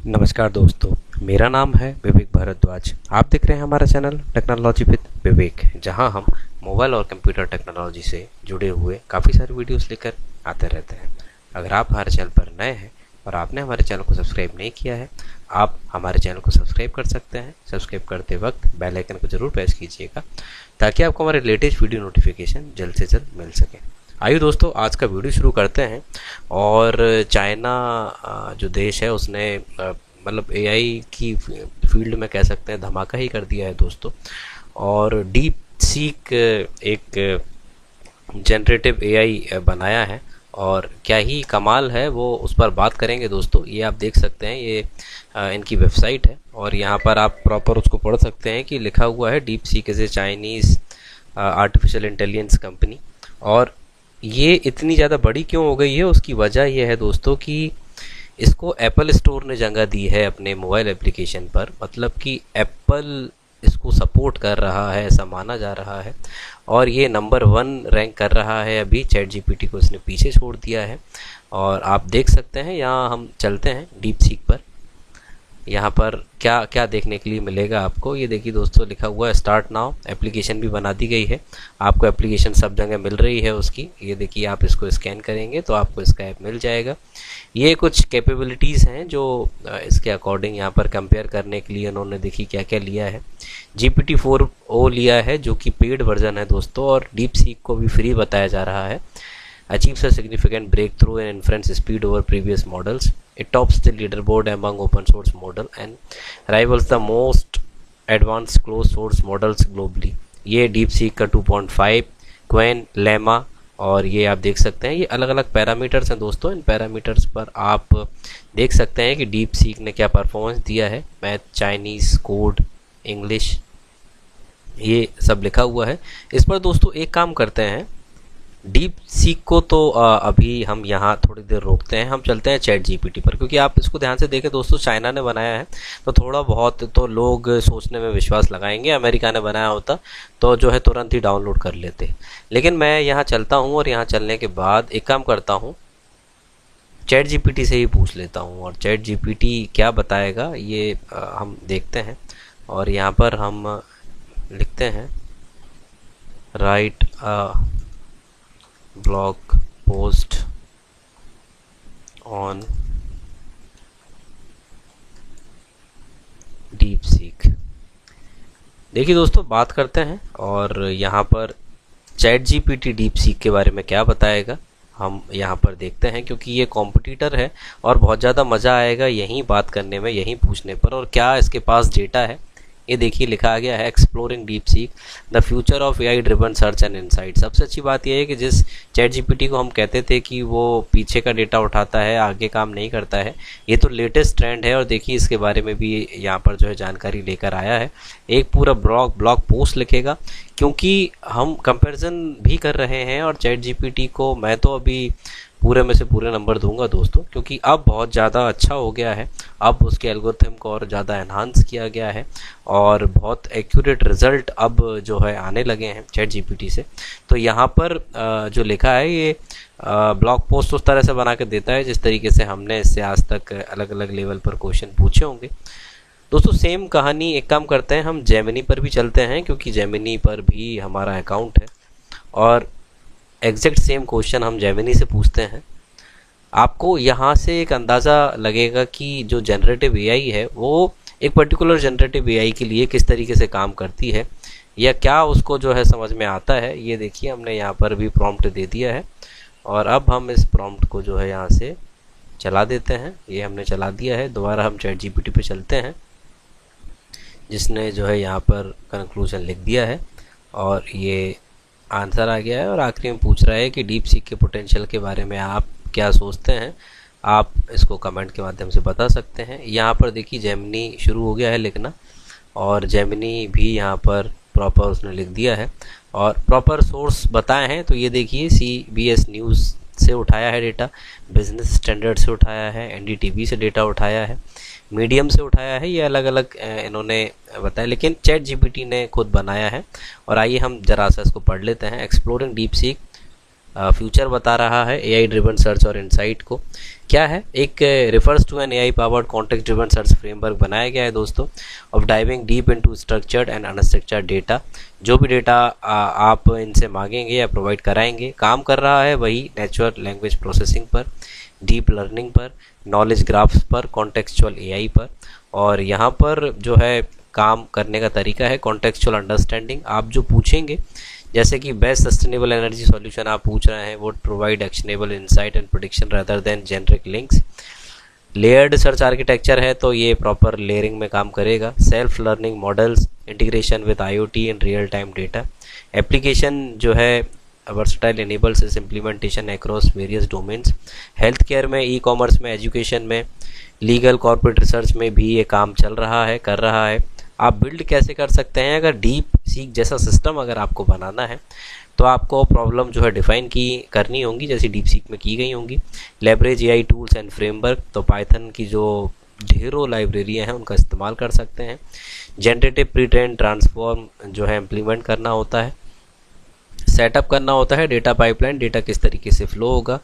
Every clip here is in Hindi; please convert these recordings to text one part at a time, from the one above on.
नमस्कार दोस्तों, मेरा नाम है विवेक भारद्वाज। आप देख रहे हैं हमारा चैनल टेक्नोलॉजी विद विवेक, जहां हम मोबाइल और कंप्यूटर टेक्नोलॉजी से जुड़े हुए काफ़ी सारे वीडियोस लेकर आते रहते हैं। अगर आप हमारे चैनल पर नए हैं और आपने हमारे चैनल को सब्सक्राइब नहीं किया है, आप हमारे चैनल को सब्सक्राइब कर सकते हैं। सब्सक्राइब करते वक्त बेल आइकन को ज़रूर प्रेस कीजिएगा ताकि आपको हमारे लेटेस्ट वीडियो नोटिफिकेशन जल्द से जल्द मिल सके। आइए दोस्तों, आज का वीडियो शुरू करते हैं। और चाइना जो देश है उसने मतलब एआई की फील्ड में कह सकते हैं धमाका ही कर दिया है दोस्तों। और डीप सीक एक जनरेटिव एआई बनाया है और क्या ही कमाल है वो उस पर बात करेंगे दोस्तों। ये आप देख सकते हैं, ये इनकी वेबसाइट है और यहाँ पर आप प्रॉपर उसको पढ़ सकते हैं कि लिखा हुआ है deep seek is a Chinese artificial intelligence company. और ये इतनी ज़्यादा बड़ी क्यों हो गई है, उसकी वजह यह है दोस्तों कि इसको एप्पल स्टोर ने जगह दी है अपने मोबाइल एप्लीकेशन पर। मतलब कि एप्पल इसको सपोर्ट कर रहा है, ऐसा माना जा रहा है। और ये नंबर 1 रैंक कर रहा है। अभी चैट जीपीटी को इसने पीछे छोड़ दिया है। और आप देख सकते हैं, यहाँ हम चलते हैं डीप सीक पर। यहाँ पर क्या क्या देखने के लिए मिलेगा आपको, ये देखिए दोस्तों, लिखा हुआ है स्टार्ट नाउ। एप्लीकेशन भी बना दी गई है, आपको एप्लीकेशन सब जगह मिल रही है उसकी। ये देखिए, आप इसको स्कैन करेंगे तो आपको इसका ऐप मिल जाएगा। ये कुछ कैपेबिलिटीज़ हैं जो इसके अकॉर्डिंग यहाँ पर कंपेयर करने के लिए उन्होंने देखी क्या क्या लिया है। GPT-4o लिया है जो कि पेड वर्जन है दोस्तों, और डीप सीक को भी फ्री बताया जा रहा है। achieves a significant breakthrough in inference speed over previous models. It tops the leaderboard among open source model and rivals the most advanced closed source models globally. ये DeepSeek का 2.5 क्वेन लेमा, और ये आप देख सकते हैं ये अलग अलग पैरामीटर्स हैं दोस्तों। इन पैरामीटर्स पर आप देख सकते हैं कि DeepSeek ने क्या परफॉर्मेंस दिया है। मैथ, चाइनीज़, कोड, इंग्लिश, ये सब लिखा हुआ है इस पर दोस्तों। एक काम करते हैं, डीप सीक को तो अभी हम यहाँ थोड़ी देर रोकते हैं, हम चलते हैं चैट जीपीटी पर। क्योंकि आप इसको ध्यान से देखें दोस्तों, चाइना ने बनाया है तो थोड़ा बहुत तो लोग सोचने में विश्वास लगाएंगे। अमेरिका ने बनाया होता तो जो है तुरंत ही डाउनलोड कर लेते। लेकिन मैं यहाँ चलता हूँ और यहाँ चलने के बाद एक काम करता हूँ, चैट जीपीटी से ही पूछ लेता हूँ और चैट जीपीटी क्या बताएगा ये हम देखते हैं। और यहाँ पर हम लिखते हैं right blog post on deep seek. देखिए दोस्तों, बात करते हैं और यहाँ पर चैट जीपीटी डीप सीक के बारे में क्या बताएगा हम यहाँ पर देखते हैं। क्योंकि ये कॉम्पिटिटर है और बहुत ज़्यादा मज़ा आएगा यहीं बात करने में, यहीं पूछने पर। और क्या इसके पास डेटा है, ये देखिए लिखा गया है exploring deep seek the future of AI driven search and insight. सबसे अच्छी बात यह है कि जिस चैट जीपीटी को हम कहते थे कि वो पीछे का डेटा उठाता है, आगे काम नहीं करता है, ये तो लेटेस्ट ट्रेंड है। और देखिए इसके बारे में भी यहाँ पर जो है जानकारी लेकर आया है। एक पूरा ब्लॉग पोस्ट लिखेगा, क्योंकि हम कंपैरिजन भी कर रहे हैं। और चैट जीपीटी को मैं तो अभी पूरे में से पूरे नंबर दूंगा दोस्तों, क्योंकि अब बहुत ज़्यादा अच्छा हो गया है। अब उसके एल्गोरिथम को और ज़्यादा एनहांस किया गया है और बहुत एक्यूरेट रिजल्ट अब जो है आने लगे हैं चैट जीपीटी से। तो यहाँ पर जो लिखा है ये ब्लॉग पोस्ट उस तरह से बना के देता है जिस तरीके से हमने इससे आज तक अलग अलग लेवल पर क्वेश्चन पूछे होंगे दोस्तों। सेम कहानी, एक काम करते हैं, हम जेमिनी पर भी चलते हैं क्योंकि जेमिनी पर भी हमारा अकाउंट है। और एग्जैक्ट सेम क्वेश्चन हम जेमिनी से पूछते हैं। आपको यहाँ से एक अंदाज़ा लगेगा कि जो जनरेटिव एआई है वो एक पर्टिकुलर जनरेटिव एआई के लिए किस तरीके से काम करती है या क्या उसको जो है समझ में आता है। ये देखिए हमने यहाँ पर भी प्रॉम्प्ट दे दिया है और अब हम इस प्रॉम्प्ट को जो है यहाँ से चला देते हैं। ये हमने चला दिया है। दोबारा हम चैट जीपीटी पे चलते हैं जिसने जो है यहाँ पर कंक्लूजन लिख दिया है और ये आंसर आ गया है। और आखिरी में पूछ रहा है कि डीप सीक के पोटेंशियल के बारे में आप क्या सोचते हैं। आप इसको कमेंट के माध्यम से बता सकते हैं। यहाँ पर देखिए जेमिनी शुरू हो गया है लिखना और जेमिनी भी यहाँ पर प्रॉपर उसने लिख दिया है और प्रॉपर सोर्स बताए हैं। तो ये देखिए CBS न्यूज़ से उठाया है डेटा, बिजनेस स्टैंडर्ड से उठाया है, NDTV से डेटा उठाया है, मीडियम से उठाया है। ये अलग अलग इन्होंने बताया, लेकिन चैट जीपीटी ने खुद बनाया है। और आइए हम जरा सा इसको पढ़ लेते हैं। एक्सप्लोरिंग डीप सीक फ्यूचर बता रहा है एआई ड्रिवन सर्च और इनसाइट को। क्या है, एक refers to an AI powered context driven search framework बनाया गया है दोस्तों, of diving deep into structured and unstructured data. जो भी डेटा आप इनसे मांगेंगे या प्रोवाइड कराएंगे, काम कर रहा है वही नेचुरल लैंग्वेज प्रोसेसिंग पर, डीप लर्निंग पर, नॉलेज ग्राफ्स पर, कॉन्टेक्चुअल एआई पर। और यहाँ पर जो है काम करने का तरीका है कॉन्टेक्चुअल अंडरस्टैंडिंग। आप जो पूछेंगे, जैसे कि बेस्ट सस्टेनेबल एनर्जी सॉल्यूशन आप पूछ रहे हैं, would provide actionable insight and prediction rather than generic links. Layered search architecture है तो ये प्रॉपर लेयरिंग में काम करेगा। Self learning models, integration with IoT and real time data. Application जो है वर्सटाइल इनेबल्स इस implementation across various domains. Health care में, ई कॉमर्स में, एजुकेशन में, लीगल कॉर्पोरेट रिसर्च में भी ये काम चल रहा है, कर रहा है। आप बिल्ड कैसे कर सकते हैं, अगर डीप सीक जैसा सिस्टम अगर आपको बनाना है तो आपको प्रॉब्लम जो है डिफाइन करनी होंगी, जैसे डीप सीक में की गई होंगी। Leverage AI tools and framework, तो पाइथन की जो ढेरों लाइब्रेरियाँ हैं उनका इस्तेमाल कर सकते हैं। जनरेटिव प्री ट्रेन ट्रांसफॉर्म जो है इम्प्लीमेंट करना होता है, सेटअप करना होता है डेटा पाइपलाइन, डेटा किस तरीके से फ्लो होगा,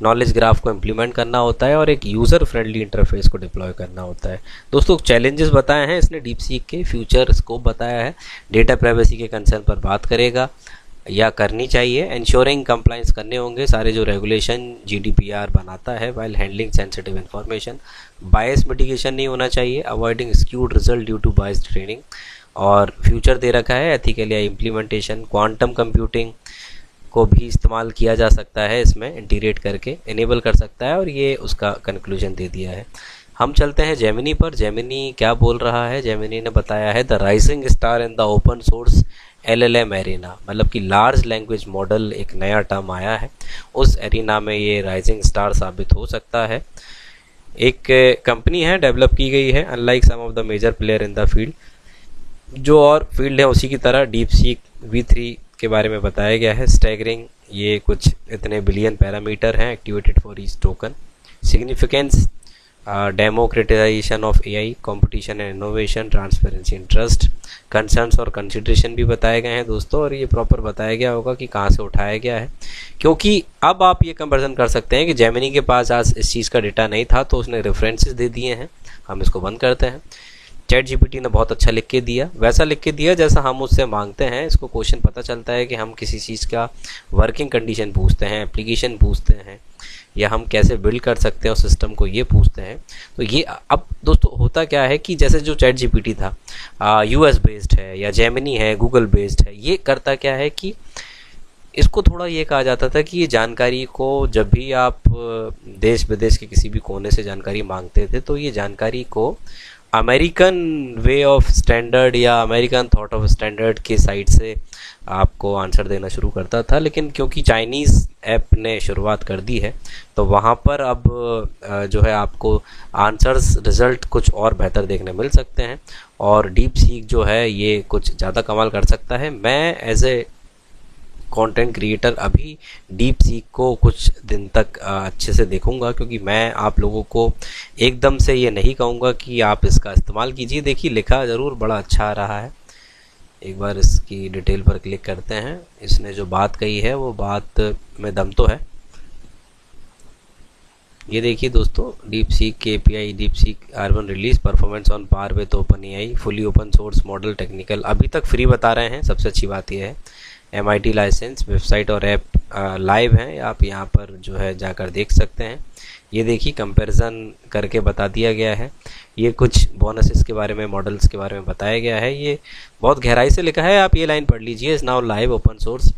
नॉलेज ग्राफ को इम्प्लीमेंट करना होता है और एक यूज़र फ्रेंडली इंटरफेस को डिप्लॉय करना होता है। दोस्तों चैलेंजेस बताए हैं इसने डीप सीक के, फ्यूचर स्कोप बताया है, डेटा प्राइवेसी के कंसर्न पर बात करेगा या करनी चाहिए। इंश्योरिंग कंप्लाइंस करने होंगे सारे जो रेगुलेशन जीडीपीआर बनाता है, while handling sensitive information. Bias mitigation नहीं होना चाहिए, avoiding skewed result due to biased training. और फ्यूचर दे रखा है एथिकल या इम्प्लीमेंटेशन। क्वांटम कंप्यूटिंग को भी इस्तेमाल किया जा सकता है, इसमें इंटीग्रेट करके इनेबल कर सकता है, और ये उसका कंक्लूजन दे दिया है। हम चलते हैं जेमिनी पर। जेमिनी क्या बोल रहा है, जेमिनी ने बताया है the rising star in the open source LLM arena, मतलब कि लार्ज लैंग्वेज मॉडल एक नया टर्म आया है, उस एरिना में ये राइजिंग स्टार साबित हो सकता है। एक कंपनी है, डेवलप की गई है, unlike some of the major player in the field. जो और फील्ड है उसी की तरह डीप सीक V3 के बारे में बताया गया है। स्टैगरिंग, ये कुछ इतने बिलियन पैरामीटर हैं activated for each token. Significance, democratisation of AI, competition and innovation, transparency and trust. Concerns और कंसिडरेशन भी बताए गए हैं दोस्तों, और ये प्रॉपर बताया गया होगा कि कहाँ से उठाया गया है, क्योंकि अब आप ये कंपैरिजन कर सकते हैं कि जेमिनी के पास आज इस चीज़ का डेटा नहीं था तो उसने रेफरेंसेस दे दिए हैं। हम इसको बंद करते हैं। चैट जीपीटी ने बहुत अच्छा लिख के दिया, वैसा लिख के दिया जैसा हम उससे मांगते हैं। इसको क्वेश्चन पता चलता है कि हम किसी चीज़ का वर्किंग कंडीशन पूछते हैं, एप्लीकेशन पूछते हैं, या हम कैसे बिल्ड कर सकते हैं उस सिस्टम को, ये पूछते हैं। तो ये अब दोस्तों होता क्या है कि जैसे जो चैट जीपीटी था यूएस बेस्ड है या जेमिनी है गूगल बेस्ड है, ये करता क्या है कि इसको थोड़ा ये कहा जाता था कि ये जानकारी को जब भी आप देश विदेश के किसी भी कोने से जानकारी मांगते थे तो ये जानकारी को अमेरिकन वे ऑफ स्टैंडर्ड या अमेरिकन थॉट ऑफ स्टैंडर्ड के साइड से आपको आंसर देना शुरू करता था। लेकिन क्योंकि चाइनीज़ ऐप ने शुरुआत कर दी है तो वहाँ पर अब जो है आपको आंसर्स रिज़ल्ट कुछ और बेहतर देखने मिल सकते हैं, और डीप सीक जो है ये कुछ ज़्यादा कमाल कर सकता है। मैं एज ए कंटेंट क्रिएटर अभी डीप सीक को कुछ दिन तक अच्छे से देखूंगा, क्योंकि मैं आप लोगों को एकदम से ये नहीं कहूँगा कि आप इसका इस्तेमाल कीजिए। देखिए लिखा ज़रूर बड़ा अच्छा आ रहा है, एक बार इसकी डिटेल पर क्लिक करते हैं। इसने जो बात कही है वो बात में दम तो है। ये देखिए दोस्तों, डीप सीक के एपीआई, डीप सीक R1 release, performance on par with OpenAI, fully open source model, technical अभी तक फ्री बता रहे हैं। सबसे अच्छी बात यह है MIT लाइसेंस, वेबसाइट और ऐप लाइव हैं, आप यहाँ पर जो है जाकर देख सकते हैं। ये देखिए कंपैरिजन करके बता दिया गया है। ये कुछ बोनसेस के बारे में, मॉडल्स के बारे में बताया गया है। ये बहुत गहराई से लिखा है, आप ये लाइन पढ़ लीजिए। Is now live open source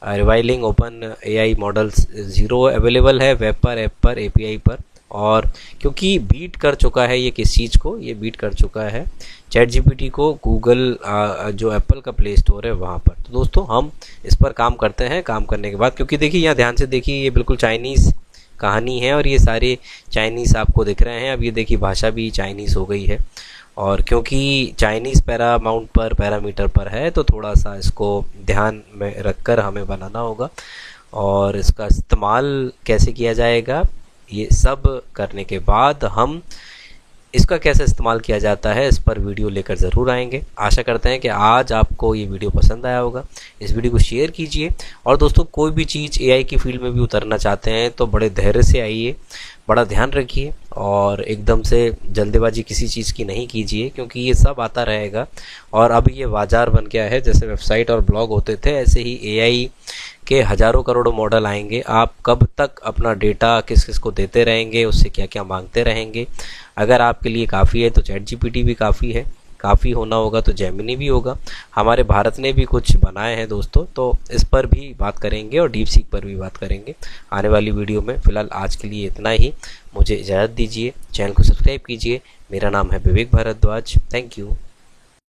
rivalling OpenAI models 0 available है वेब पर, ऐप पर, API पर। और क्योंकि बीट कर चुका है ये किस चीज़ को, ये बीट कर चुका है चैट जीपीटी को गूगल जो एप्पल का प्ले स्टोर है वहाँ पर। तो दोस्तों हम इस पर काम करते हैं। काम करने के बाद, क्योंकि देखिए यहाँ ध्यान से देखिए, ये बिल्कुल चाइनीज़ कहानी है और ये सारे चाइनीज़ आपको दिख रहे हैं। अब ये देखिए भाषा भी चाइनीज़ हो गई है, और क्योंकि चाइनीज़ पैरामाउंट पर, पैरामीटर पर है, तो थोड़ा सा इसको ध्यान में रखकर हमें बनाना होगा। और इसका इस्तेमाल कैसे किया जाएगा, ये सब करने के बाद हम इसका कैसे इस्तेमाल किया जाता है इस पर वीडियो लेकर ज़रूर आएंगे। आशा करते हैं कि आज आपको ये वीडियो पसंद आया होगा। इस वीडियो को शेयर कीजिए और दोस्तों कोई भी चीज़ एआई की फील्ड में भी उतरना चाहते हैं तो बड़े धैर्य से आइए, बड़ा ध्यान रखिए और एकदम से जल्दबाजी किसी चीज़ की नहीं कीजिए, क्योंकि ये सब आता रहेगा और अब ये बाजार बन गया है। जैसे वेबसाइट और ब्लॉग होते थे ऐसे ही एआई के हज़ारों करोड़ों मॉडल आएंगे। आप कब तक अपना डेटा किस किस को देते रहेंगे, उससे क्या क्या मांगते रहेंगे। अगर आपके लिए काफ़ी है तो चैट जीपीटी भी काफ़ी है, काफ़ी होना होगा तो जेमिनी भी होगा। हमारे भारत ने भी कुछ बनाए हैं दोस्तों, तो इस पर भी बात करेंगे और डीप सीक पर भी बात करेंगे आने वाली वीडियो में। फ़िलहाल आज के लिए इतना ही, मुझे इजाज़त दीजिए। चैनल को सब्सक्राइब कीजिए। मेरा नाम है विवेक भारद्वाज। Thank you.